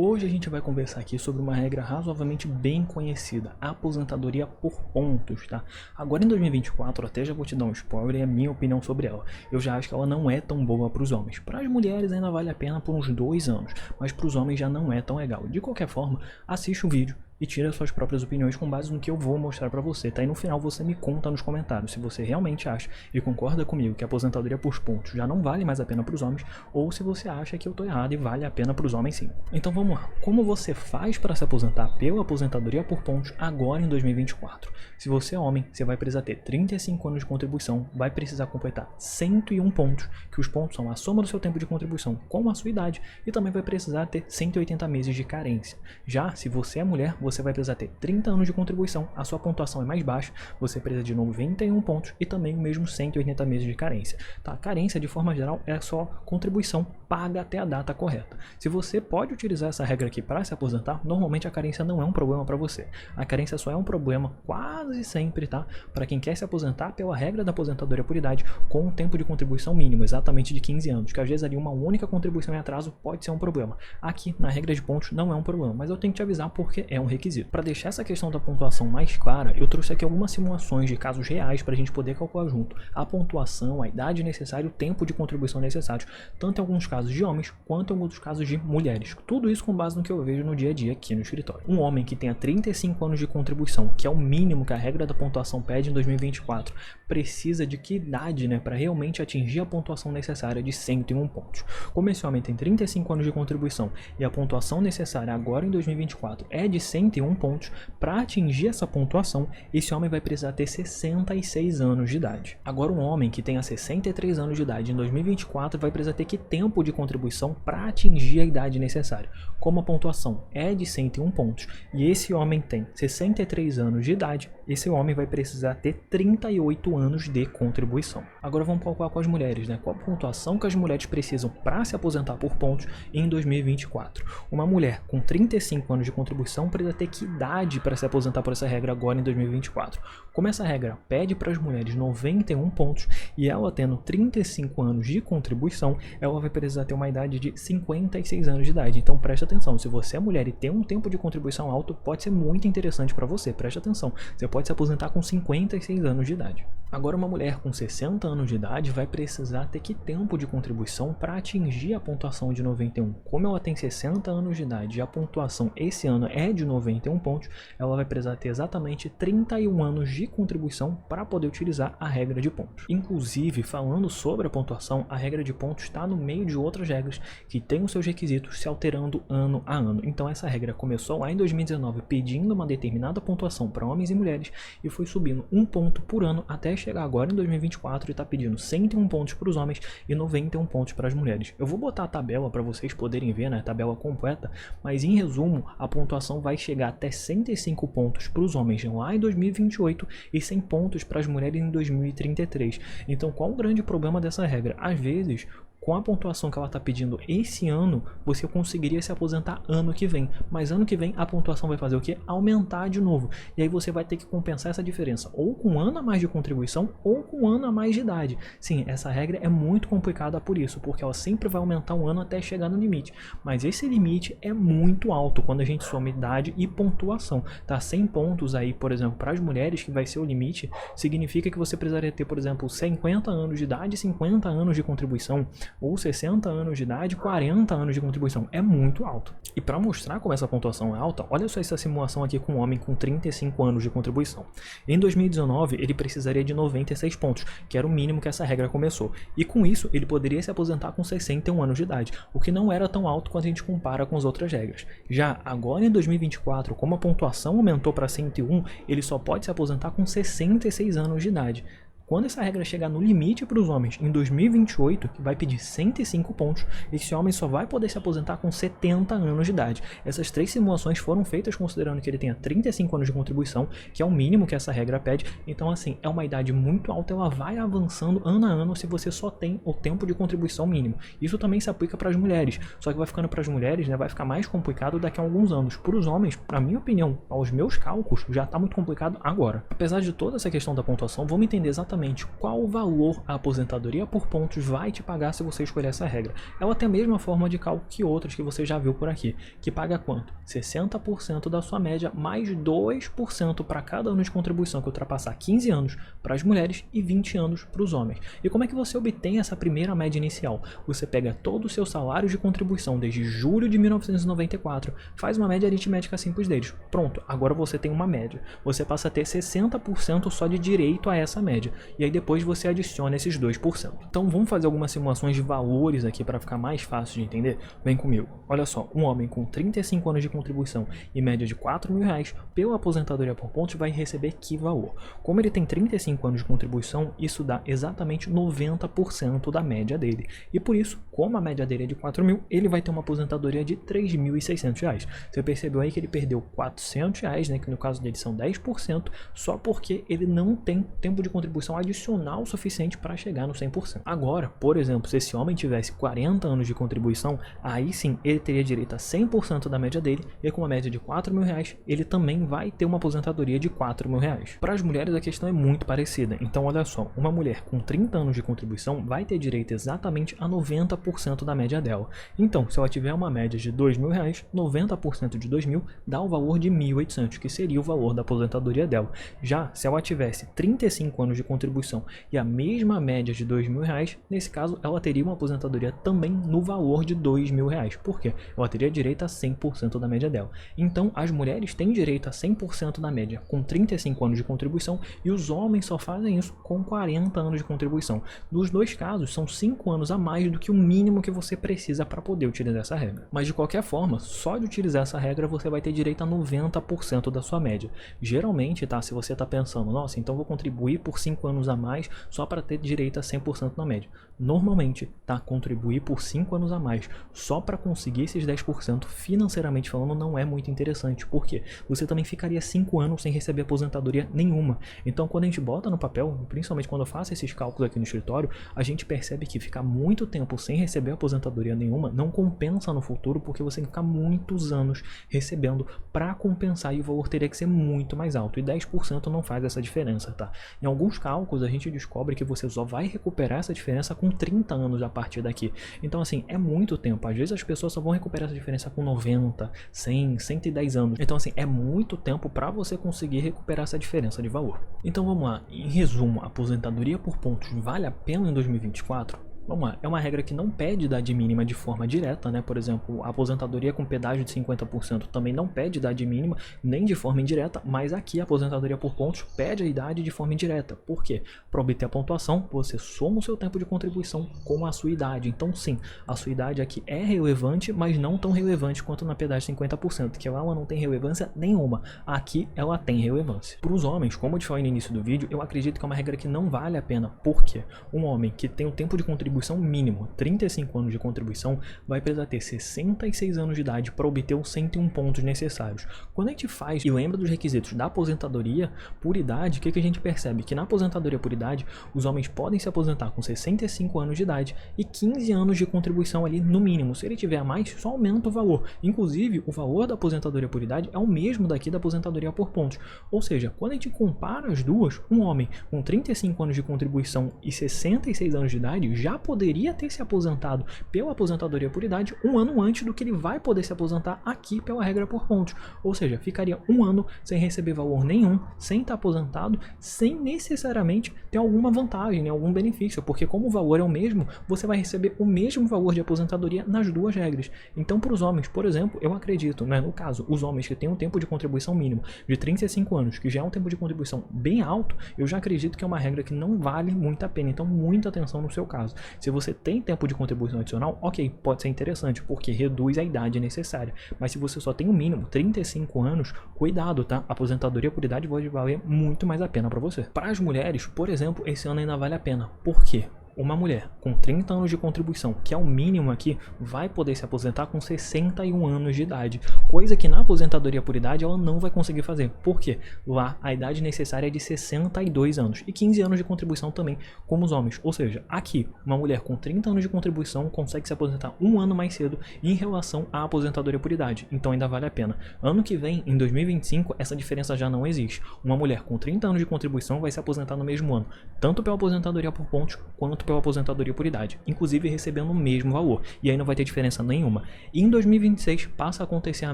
Hoje a gente vai conversar aqui sobre uma regra razoavelmente bem conhecida, a aposentadoria por pontos, tá? Agora em 2024, até já vou te dar um spoiler e a minha opinião sobre ela. Eu já acho que ela não é tão boa para os homens. Para as mulheres ainda vale a pena por uns 2 anos, mas para os homens já não é tão legal. De qualquer forma, assiste o vídeo e tira suas próprias opiniões com base no que eu vou mostrar pra você, tá? E no final você me conta nos comentários se você realmente acha e concorda comigo que a aposentadoria por pontos já não vale mais a pena pros homens, ou se você acha que eu tô errado e vale a pena pros homens sim. Então vamos lá, como você faz para se aposentar pela aposentadoria por pontos agora em 2024? Se você é homem, você vai precisar ter 35 anos de contribuição, vai precisar completar 101 pontos, que os pontos são a soma do seu tempo de contribuição com a sua idade, e também vai precisar ter 180 meses de carência. Já se você é mulher, você vai precisar ter 30 anos de contribuição, a sua pontuação é mais baixa, você precisa de 91 pontos e também o mesmo 180 meses de carência. Tá? Carência, de forma geral, é só contribuição paga até a data correta. Se você pode utilizar essa regra aqui para se aposentar, normalmente a carência não é um problema para você. A carência só é um problema quase sempre, tá? Para quem quer se aposentar pela regra da aposentadoria por idade com um tempo de contribuição mínimo, exatamente de 15 anos, que às vezes ali uma única contribuição em atraso pode ser um problema. Aqui, na regra de pontos, não é um problema, mas eu tenho que te avisar porque é um requisito. Para deixar essa questão da pontuação mais clara, eu trouxe aqui algumas simulações de casos reais para a gente poder calcular junto a pontuação, a idade necessária, o tempo de contribuição necessário, tanto em alguns casos de homens quanto em alguns casos de mulheres. Tudo isso com base no que eu vejo no dia a dia aqui no escritório. Um homem que tenha 35 anos de contribuição, que é o mínimo que a regra da pontuação pede em 2024, precisa de que idade, né, para realmente atingir a pontuação necessária de 101 pontos. Como esse homem tem 35 anos de contribuição e a pontuação necessária agora em 2024 é de 101 pontos, para atingir essa pontuação, esse homem vai precisar ter 66 anos de idade. Agora um homem que tenha 63 anos de idade em 2024 vai precisar ter que tempo de contribuição para atingir a idade necessária. Como a pontuação é de 101 pontos e esse homem tem 63 anos de idade, esse homem vai precisar ter 38 anos de contribuição. Agora vamos calcular com as mulheres, né? Qual a pontuação que as mulheres precisam para se aposentar por pontos em 2024? Uma mulher com 35 anos de contribuição precisa ter que idade para se aposentar por essa regra agora em 2024? Como essa regra pede para as mulheres 91 pontos e ela tendo 35 anos de contribuição, ela vai precisar ter uma idade de 56 anos de idade. Então preste atenção, se você é mulher e tem um tempo de contribuição alto, pode ser muito interessante para você, preste atenção. Você pode se aposentar com 56 anos de idade. Agora uma mulher com 60 anos de idade vai precisar ter que tempo de contribuição para atingir a pontuação de 91. Como ela tem 60 anos de idade e a pontuação esse ano é de 91 pontos, ela vai precisar ter exatamente 31 anos de contribuição para poder utilizar a regra de pontos. Inclusive, falando sobre a pontuação, a regra de pontos está no meio de outras regras que têm os seus requisitos se alterando ano a ano. Então essa regra começou lá em 2019 pedindo uma determinada pontuação para homens e mulheres e foi subindo 1 ponto por ano até chegar agora em 2024 e está pedindo 101 pontos para os homens e 91 pontos para as mulheres. Eu vou botar a tabela para vocês poderem ver, né, a tabela completa, mas em resumo, a pontuação vai chegar até 105 pontos para os homens lá em 2028 e 100 pontos para as mulheres em 2033. Então qual o grande problema dessa regra? Às vezes, com a pontuação que ela está pedindo esse ano, você conseguiria se aposentar ano que vem. Mas ano que vem a pontuação vai fazer o quê? Aumentar de novo. E aí você vai ter que compensar essa diferença ou com um ano a mais de contribuição ou com um ano a mais de idade. Sim, essa regra é muito complicada por isso, porque ela sempre vai aumentar um ano até chegar no limite. Mas esse limite é muito alto quando a gente soma idade e pontuação. Tá? 100 pontos aí, por exemplo, para as mulheres, que vai ser o limite, significa que você precisaria ter, por exemplo, 50 anos de idade e 50 anos de contribuição, ou 60 anos de idade, 40 anos de contribuição. É muito alto. E para mostrar como essa pontuação é alta, olha só essa simulação aqui com um homem com 35 anos de contribuição. Em 2019, ele precisaria de 96 pontos, que era o mínimo que essa regra começou. E com isso, ele poderia se aposentar com 61 anos de idade, o que não era tão alto quando a gente compara com as outras regras. Já agora em 2024, como a pontuação aumentou para 101, ele só pode se aposentar com 66 anos de idade. Quando essa regra chegar no limite para os homens em 2028, que vai pedir 105 pontos, esse homem só vai poder se aposentar com 70 anos de idade. Essas 3 simulações foram feitas considerando que ele tenha 35 anos de contribuição, que é o mínimo que essa regra pede. Então assim, é uma idade muito alta, ela vai avançando ano a ano se você só tem o tempo de contribuição mínimo. Isso também se aplica para as mulheres, só que vai ficando para as mulheres, né, vai ficar mais complicado daqui a alguns anos. Para os homens, na minha opinião, aos meus cálculos, já está muito complicado agora. Apesar de toda essa questão da pontuação, vamos entender exatamente exatamente qual valor a aposentadoria por pontos vai te pagar se você escolher essa regra. Ela tem a mesma forma de cálculo que outras que você já viu por aqui, que paga quanto? 60% da sua média mais 2% para cada ano de contribuição que ultrapassar 15 anos para as mulheres e 20 anos para os homens. E como é que você obtém essa primeira média inicial? Você pega todo o seu salário de contribuição desde julho de 1994, faz uma média aritmética simples deles. Pronto, agora você tem uma média. Você passa a ter 60% só de direito a essa média. E aí depois você adiciona esses 2%. Então vamos fazer algumas simulações de valores aqui para ficar mais fácil de entender? Vem comigo. Olha só, um homem com 35 anos de contribuição e média de R$4.000 pela aposentadoria por pontos vai receber que valor? Como ele tem 35 anos de contribuição, isso dá exatamente 90% da média dele. E por isso, como a média dele é de 4.000, ele vai ter uma aposentadoria de R$3.600. Você percebeu aí que ele perdeu R$400, né, que no caso dele são 10%, só porque ele não tem tempo de contribuição adicional suficiente para chegar no 100%. Agora, por exemplo, se esse homem tivesse 40 anos de contribuição, aí sim ele teria direito a 100% da média dele, e com uma média de R$4.000, ele também vai ter uma aposentadoria de R$4.000. Para as mulheres a questão é muito parecida, então olha só, uma mulher com 30 anos de contribuição vai ter direito exatamente a 90% da média dela. Então, se ela tiver uma média de R$2.000, 90% de 2.000 dá o valor de 1.800, que seria o valor da aposentadoria dela. Já se ela tivesse 35 anos de contribuição e a mesma média de R$2.000, nesse caso ela teria uma aposentadoria também no valor de R$2.000. Por quê? Ela teria direito a 100% da média dela. Então, as mulheres têm direito a 100% da média com 35 anos de contribuição e os homens só fazem isso com 40 anos de contribuição. Nos dois casos, são 5 anos a mais do que o mínimo que você precisa para poder utilizar essa regra. Mas de qualquer forma, só de utilizar essa regra você vai ter direito a 90% da sua média. Geralmente, tá, se você está pensando, nossa, então vou contribuir por 5 anos a mais só para ter direito a 100% na média. Normalmente, tá, contribuir por 5 anos a mais só para conseguir esses 10% financeiramente falando não é muito interessante, porque você também ficaria 5 anos sem receber aposentadoria nenhuma. Então, quando a gente bota no papel, principalmente quando eu faço esses cálculos aqui no escritório, a gente percebe que ficar muito tempo sem receber aposentadoria nenhuma não compensa no futuro, porque você tem que ficar muitos anos recebendo para compensar e o valor teria que ser muito mais alto, e 10% não faz essa diferença, tá? Em alguns cálculos a gente descobre que você só vai recuperar essa diferença com 30 anos a partir daqui. Então assim, é muito tempo. Às vezes as pessoas só vão recuperar essa diferença com 90, 100, 110 anos. Então assim, é muito tempo para você conseguir recuperar essa diferença de valor. Então vamos lá, em resumo, a aposentadoria por pontos vale a pena em 2024? Vamos lá, é uma regra que não pede idade mínima de forma direta, né? Por exemplo, a aposentadoria com pedágio de 50% também não pede idade mínima, nem de forma indireta, mas aqui a aposentadoria por pontos pede a idade de forma indireta. Por quê? Para obter a pontuação, você soma o seu tempo de contribuição com a sua idade. Então sim, a sua idade aqui é relevante, mas não tão relevante quanto na pedágio de 50%, que lá ela não tem relevância nenhuma. Aqui ela tem relevância. Para os homens, como eu te falei no início do vídeo, eu acredito que é uma regra que não vale a pena. Por quê? Um homem que tem o tempo de contribuição mínimo, 35 anos de contribuição, vai precisar ter 66 anos de idade para obter os 101 pontos necessários. Quando a gente faz e lembra dos requisitos da aposentadoria por idade, o que a gente percebe? Que na aposentadoria por idade, os homens podem se aposentar com 65 anos de idade e 15 anos de contribuição ali no mínimo. Se ele tiver a mais, só aumenta o valor. Inclusive, o valor da aposentadoria por idade é o mesmo daqui da aposentadoria por pontos. Ou seja, quando a gente compara as duas, um homem com 35 anos de contribuição e 66 anos de idade já poderia ter se aposentado pela aposentadoria por idade um ano antes do que ele vai poder se aposentar aqui pela regra por pontos. Ou seja, ficaria um ano sem receber valor nenhum, sem estar aposentado, sem necessariamente ter alguma vantagem, né, algum benefício, porque como o valor é o mesmo, você vai receber o mesmo valor de aposentadoria nas duas regras. Então, para os homens, por exemplo, eu acredito, né, no caso, os homens que têm um tempo de contribuição mínimo de 35 anos, que já é um tempo de contribuição bem alto, eu já acredito que é uma regra que não vale muito a pena. Então, muita atenção no seu caso. Se você tem tempo de contribuição adicional, ok, pode ser interessante, porque reduz a idade necessária. Mas se você só tem o mínimo, 35 anos, cuidado, tá? A aposentadoria por idade pode valer muito mais a pena para você. Para as mulheres, por exemplo, esse ano ainda vale a pena. Por quê? uma mulher com 30 anos de contribuição, que é o mínimo aqui, vai poder se aposentar com 61 anos de idade, coisa que na aposentadoria por idade ela não vai conseguir fazer. Por quê? Lá a idade necessária é de 62 anos e 15 anos de contribuição também, como os homens. Ou seja, aqui uma mulher com 30 anos de contribuição consegue se aposentar um ano mais cedo em relação à aposentadoria por idade, então ainda vale a pena. Ano que vem, em 2025, essa diferença já não existe. Uma mulher com 30 anos de contribuição vai se aposentar no mesmo ano, tanto pela aposentadoria por pontos quanto pela aposentadoria por idade, inclusive recebendo o mesmo valor, e aí não vai ter diferença nenhuma. E em 2026 passa a acontecer a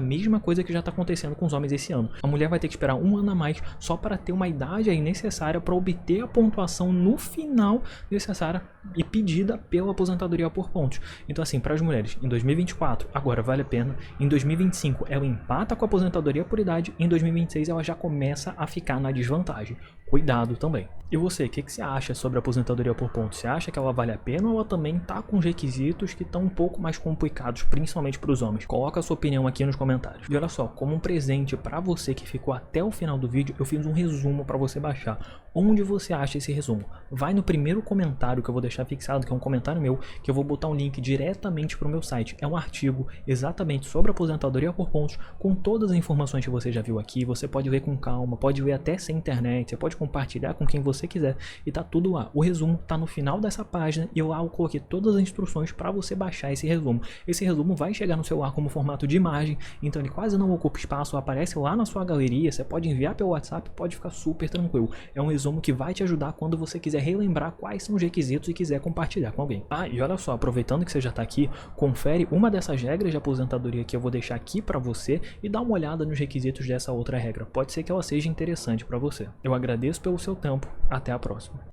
mesma coisa que já está acontecendo com os homens esse ano. A mulher vai ter que esperar um ano a mais só para ter uma idade aí necessária para obter a pontuação no final necessária e pedida pela aposentadoria por pontos. Então assim, para as mulheres, em 2024 agora vale a pena, em 2025 ela empata com a aposentadoria por idade, em 2026 ela já começa a ficar na desvantagem. Cuidado também. E você, o que você acha sobre a aposentadoria por pontos? Você acha que ela vale a pena ou ela também tá com os requisitos que estão um pouco mais complicados, principalmente para os homens? Coloca a sua opinião aqui nos comentários. E olha só, como um presente para você que ficou até o final do vídeo, eu fiz um resumo para você baixar. Onde você acha esse resumo? Vai no primeiro comentário que eu vou deixar fixado, que é um comentário meu, que eu vou botar um link diretamente para o meu site. É um artigo exatamente sobre a aposentadoria por pontos, com todas as informações que você já viu aqui. Você pode ler com calma, pode ler até sem internet, você pode compartilhar com quem você quiser e tá tudo lá. O resumo tá no final dessa página e lá eu coloquei todas as instruções para você baixar esse resumo. Esse resumo vai chegar no celular como formato de imagem, então ele quase não ocupa espaço, aparece lá na sua galeria, você pode enviar pelo WhatsApp, pode ficar super tranquilo. É um resumo que vai te ajudar quando você quiser relembrar quais são os requisitos e quiser compartilhar com alguém. Ah, e olha só, aproveitando que você já tá aqui, confere uma dessas regras de aposentadoria que eu vou deixar aqui para você e dá uma olhada nos requisitos dessa outra regra. Pode ser que ela seja interessante para você. Eu agradeço pelo seu tempo. Até a próxima.